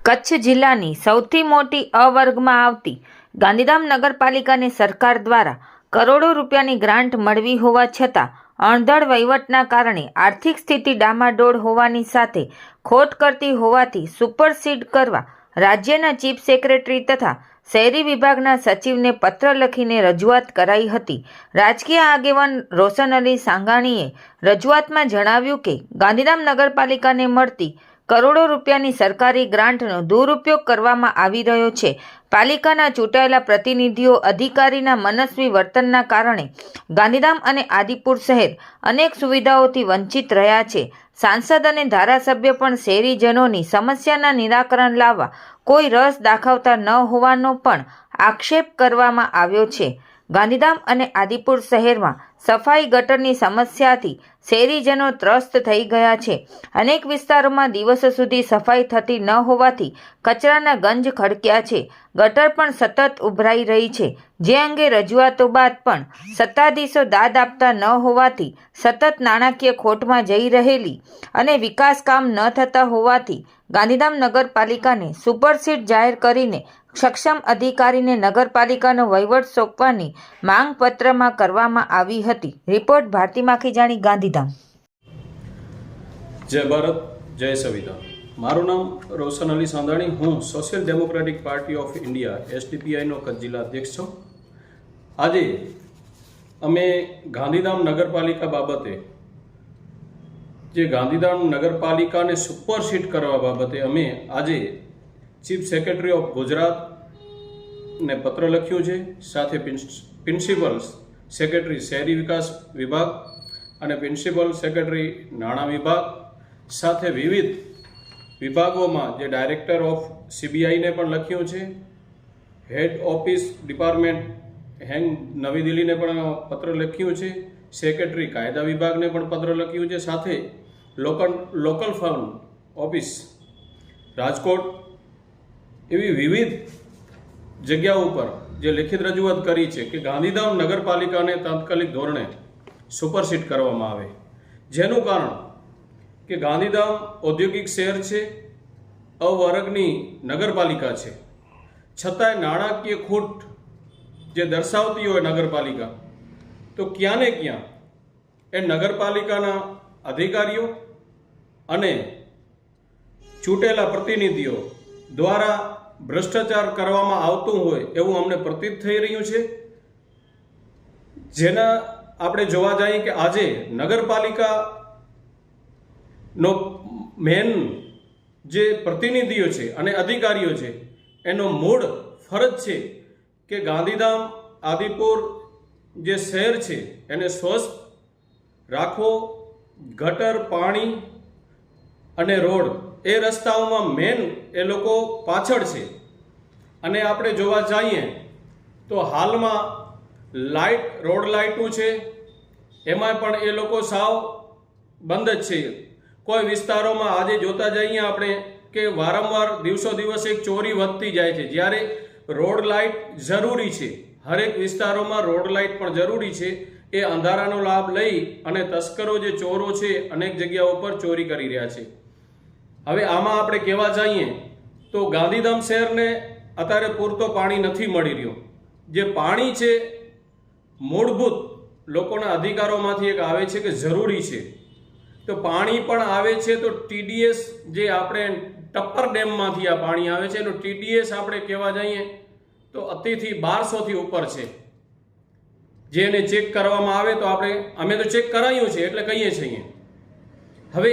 કચ્છ જિલ્લાની સૌથી મોટી અ વર્ગમાં આવતી ગાંધીધામ નગરપાલિકાને સરકાર દ્વારા કરોડો રૂપિયાની ગ્રાન્ટ મળવી હોવા છતાં અણધડ વહીવટના કારણે આર્થિક સ્થિતિ ડામાડોળ હોવાની સાથે ખોટ કરતી હોવાથી સુપરસીડ કરવા રાજ્યના ચીફ સેક્રેટરી તથા શહેરી વિભાગના સચિવને પત્ર લખીને રજૂઆત કરાઈ હતી. રાજકીય આગેવાન રોશન અલી સાંઘાણીએ રજૂઆતમાં જણાવ્યું કે ગાંધીધામ નગરપાલિકાને મળતી કરોડો રૂપિયાની સરકારી ગ્રાન્ટનો દુરુપયોગ કરવામાં આવી રહ્યો છે. પાલિકાના ચૂંટાયેલા પ્રતિનિધિઓ અધિકારીના મનસ્વી વર્તનના કારણે ગાંધીધામ અને આદિપુર શહેર અનેક સુવિધાઓથી વંચિત રહ્યા છે. સાંસદ અને ધારાસભ્ય પણ શહેરીજનોની સમસ્યાના નિરાકરણ લાવવા કોઈ રસ દાખવતા ન હોવાનો પણ આક્ષેપ કરવામાં આવ્યો છે. ગાંધીધામ અને આદિપુર શહેરમાં સફાઈ ગટરની સમસ્યાથી શહેરીજનો ત્રસ્ત થઈ ગયા છે. અનેક વિસ્તારોમાં દિવસો સુધી સફાઈ થતી ન હોવાથી કચરાના ગંજ ખડક્યા છે. ગટર પણ સતત ઉભરાઈ રહી છે, જે અંગે રજૂઆતો બાદ પણ સત્તાધીશો દાદ આપતા ન હોવાથી સતત નાણાકીય ખોટમાં જઈ રહેલી અને વિકાસ કામ ન થતા હોવાથી ગાંધીધામ નગરપાલિકાને સુપરસીડ જાહેર કરીને સક્ષમ અધિકારીને નગરપાલિકાનો વહીવટ સોંપવાની માંગ પત્રમાં કરવામાં આવી હતી. રિપોર્ટ ભારતી માખીજાણી, ગાંધીધામ. જય ભારત, જય સંવિધાન. મારું નામ રોશન અલી સાંધાણી. હું Social Democratic Party of India SDPIનો કચ્છ જિલ્લા અધ્યક્ષ છું. આજે અમે ગાંધીધામ નગરપાલિકા બાબતે જે ગાંધીધામ નગરપાલિકાને સુપરસીડ કરવા બાબતે અમે આજે ચીફ સેક્રેટરી ઓફ ગુજરાતને પત્ર લખ્યું છે. સાથે પ્રિન્સિપલ સેક્રેટરી શહેરી વિકાસ વિભાગ અને પ્રિન્સિપલ સેક્રેટરી નાણાં વિભાગ સાથે વિવિધ વિભાગોમાં જે ડાયરેક્ટર ઓફ CBIને પણ લખ્યું છે. હેડ ઓફિસ ડિપાર્ટમેન્ટ નવી દિલ્હીને પણ પત્ર લખ્યું છે. સેક્રેટરી કાયદા વિભાગને પણ પત્ર લખ્યું છે. સાથે લોકલ ફંડ ઓફિસ રાજકોટ એવી વિવિધ જગ્યાઓ ઉપર જે લેખિત રજૂઆત કરી છે કે ગાંધીધામ નગરપાલિકાને તાત્કાલિક ધોરણે સુપરસીડ કરવામાં આવે. જેનું કારણ કે ગાંધીધામ ઔદ્યોગિક શહેર છે, અ વર્ગની નગરપાલિકા છે, છતાંય નાણાકીય ખોટ જે દર્શાવતી હોય નગરપાલિકા, તો ક્યાં ને ક્યાં એ નગરપાલિકાના અધિકારીઓ અને ચૂંટેલા પ્રતિનિધિઓ દ્વારા ભ્રષ્ટાચાર કરવામાં આવતું હોય એવું અમને પ્રતીત થઈ રહ્યું છે. જેના આપણે જોવા જઈએ કે આજે નગરપાલિકાનો મેન જે પ્રતિનિધિઓ છે અને અધિકારીઓ છે એનો મૂળ ફરજ છે કે ગાંધીધામ આદિપુર જે શહેર છે એને સ્વસ્થ રાખવો. ગટર, પાણી અને રોડ એ રસ્તાઓમાં મેન એ લોકો પાછળ છે. અને આપણે જોવા જઈએ તો હાલમાં રોડ લાઇટો છે એમાં પણ એ લોકો સાવ બંધ જ છે. કોઈ વિસ્તારોમાં આજે જોતા જઈએ આપણે કે વારંવાર દિવસો દિવસ એક ચોરી વધતી જાય છે, જ્યારે રોડ લાઇટ જરૂરી છે. હરેક વિસ્તારોમાં રોડ લાઇટ પણ જરૂરી છે. એ અંધારાનો લાભ લઈ અને તસ્કરો જે ચોરો છે અનેક જગ્યાઓ પર ચોરી કરી રહ્યા છે. હવે આમાં આપણે કહેવા જઈએ તો ગાંધીધામ શહેરને અત્યારે પૂરતો પાણી નથી મળી રહ્યું. જે પાણી છે મૂળભૂત લોકોના અધિકારોમાંથી એક આવે છે કે જરૂરી છે, તો પાણી પણ આવે છે તો TDS જે આપણે ટપ્પર ડેમમાંથી આ પાણી આવે છે એનો TDS આપણે કહેવા જઈએ તો અતિથી 1200થી ઉપર છે. જેને ચેક કરવામાં આવે તો અમે તો ચેક કરાયું છે એટલે કહીએ છીએ. હવે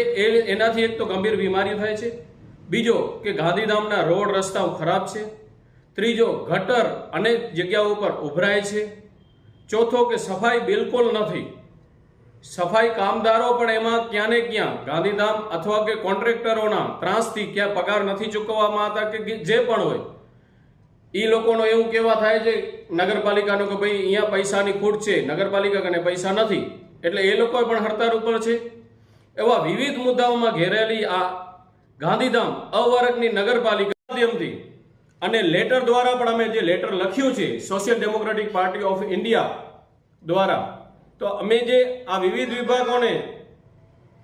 એનાથી એક તો ગંભીર બીમારી થાય છે. બીજો કે ગાંધીધામના રોડ રસ્તાઓ ખરાબ છે. ત્રીજો, ગટર અનેક જગ્યાઓ પર ઉભરાય છે. ચોથો કે સફાઈ બિલકુલ નથી. સફાઈ કામદારો પણ એમાં ક્યાં ને ક્યાં ગાંધીધામ અથવા કે કોન્ટ્રાક્ટરોના ત્રાસથી ક્યાં પગાર નથી ચૂકવવામાં આવતા કે જે પણ હોય એ લોકોનો એવું કહેવા થાય છે નગરપાલિકાનો કે ભાઈ અહીંયા પૈસાની ખોટ છે, નગરપાલિકા કને પૈસા નથી, એટલે એ લોકો પણ હડતાળ ઉપર છે. એવા વિવિધ મુદ્દાઓમાં ઘેરેલી આ ગાંધીધામ અવર્ગની નગરપાલિકા માધ્યમથી અને લેટર દ્વારા પણ અમે જે લેટર લખ્યું છે social Democratic Party of India દ્વારા, તો અમે જે આ વિવિધ વિભાગોને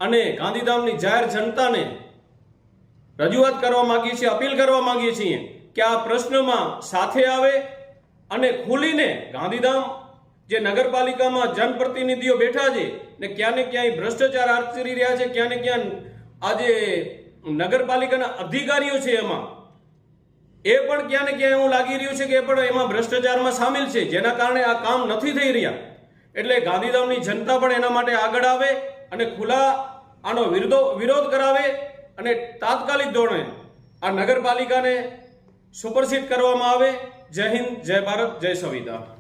અને ગાંધીધામની જાહેર જનતાને રજૂઆત કરવા માંગીએ છીએ, અપીલ કરવા માંગીએ છીએ કે આ પ્રશ્નમાં સાથે આવે અને ખુલીને ગાંધીધામ જે નગરપાલિકામાં જનપ્રતિનિધિઓ બેઠા છે ને ક્યાં ને ક્યાંય ભ્રષ્ટાચાર આચરી રહ્યા છે, ક્યાં ને ક્યાં આજે નગરપાલિકાના અધિકારીઓ છે એમાં એ પણ ક્યાં ને ક્યાં એવું લાગી રહ્યું છે કે એ પણ એમાં ભ્રષ્ટાચારમાં સામેલ છે, જેના કારણે આ કામ નથી થઈ રહ્યા. એટલે ગાંધીધામની જનતા પણ એના માટે આગળ આવે અને ખુલ્લા આનો વિરોધ કરાવે અને તાત્કાલિક ધોરણે આ નગરપાલિકાને સુપરસીડ કરવામાં આવે. જય હિન્દ, જય ભારત, જય સંવિધાન.